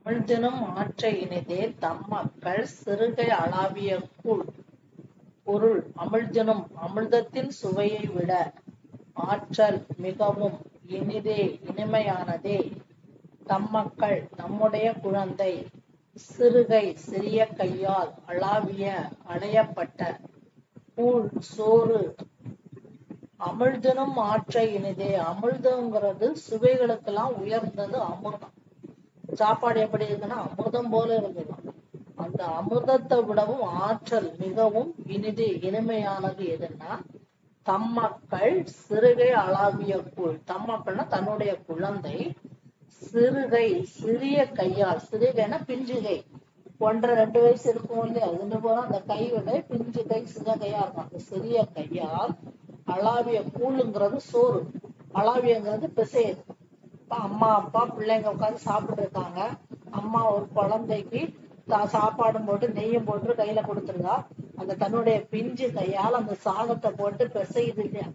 அமிழ்தினும் ஆற்ற இனிதே தம்மக்கள் சிறுகை அளாவிய கூழ். பொருள் அமிழ்தினும் அமிழ்தத்தின் சுவையை விட ஆற்றல் மிகவும் இனிதே இனிமையானதே தம்மக்கள் நம்முடைய குழந்தை சிறுகை சிறிய கையால் அளாவிய அடையப்பட்ட கூழ் சோறு. அமிழ்தினும் ஆற்ற இனிதே. அமிழ்தங்கிறது சுவைகளுக்கெல்லாம் உயர்ந்தது அமிர்தம். சாப்பாடு எப்படி இருக்குன்னா அமிர்தம் போல இருக்குதான். அந்த அமிர்தத்தை விடவும் ஆற்றல் மிகவும் இனிது இனிமையானது எதுன்னா தம்மக்கள் சிறுகை அளாவிய கூழ். தம்மக்கள்னா தன்னுடைய குழந்தை சிறுகை சிறிய கையால், சிறுகைனா பிஞ்சுகை, 1.5 2 வயசு இருக்கும் இல்லையா, அதுன்னு போல அந்த கையோட பிஞ்சு கை சின்ன கையா இருக்கும். அந்த சிறிய கையால் அளாவிய கூழுங்கிறது சோறு, அளாவியங்கிறது பிசையுது. இப்ப அம்மா அப்பா பிள்ளைங்க உட்காந்து சாப்பிட்டு இருக்காங்க. அம்மா ஒரு குழந்தைக்கு சாப்பாடும் போட்டு நெய்யும் போட்டு கையில கொடுத்துருக்கா. அந்த தன்னுடைய பிஞ்சு கையால் அந்த சாதத்தை போட்டு பிசையுது இல்லையா,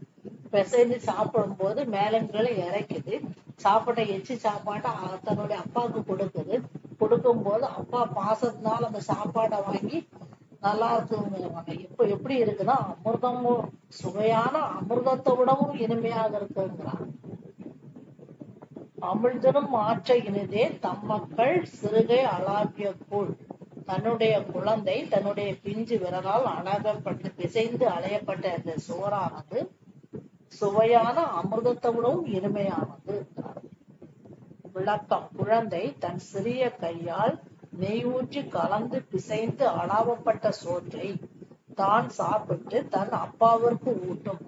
பிசைஞ்சு சாப்பிடும் போது மேலங்களை இறைக்குது. சாப்பாட்டை எச்சி சாப்பாட்டை தன்னுடைய அப்பாவுக்கு கொடுக்குது. கொடுக்கும் போது அப்பா பாசத்தினால அந்த சாப்பாடை வாங்கி நல்லா இருக்குங்க. இப்ப எப்படி இருக்குன்னா அமிர்தமும் சுவையான அமிர்தத்தை விடவும் இனிமையாக இருக்குங்கிறான். அமிழ்தினும் ஆற்ற இனிதே தம்மக்கள் சிறுகை அளாவிய கூழ். தன்னுடைய குழந்தை தன்னுடைய பிஞ்சு விரலால் அழகப்பட்டு பிசைந்து அலையப்பட்ட அந்த சோறானது சுவையான அமிர்தத்தை விடவும் இனிமையானது. விளக்கம்: குழந்தை தன் சிறிய கையால் நெய் ஊற்றி கலந்து பிசைந்து அளாவப்பட்ட சோற்றை தான் சாப்பிட்டு தன் அப்பாவிற்கு ஊட்டும்.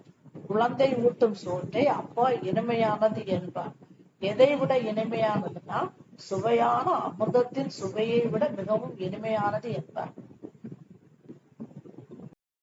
குழந்தை ஊட்டும் சோற்றை அப்பா இனிமையானது என்பார். எதை விட இனிமையானதுன்னா சுவையான அமிர்தத்தின் சுவையை விட மிகவும் இனிமையானது என்பார்.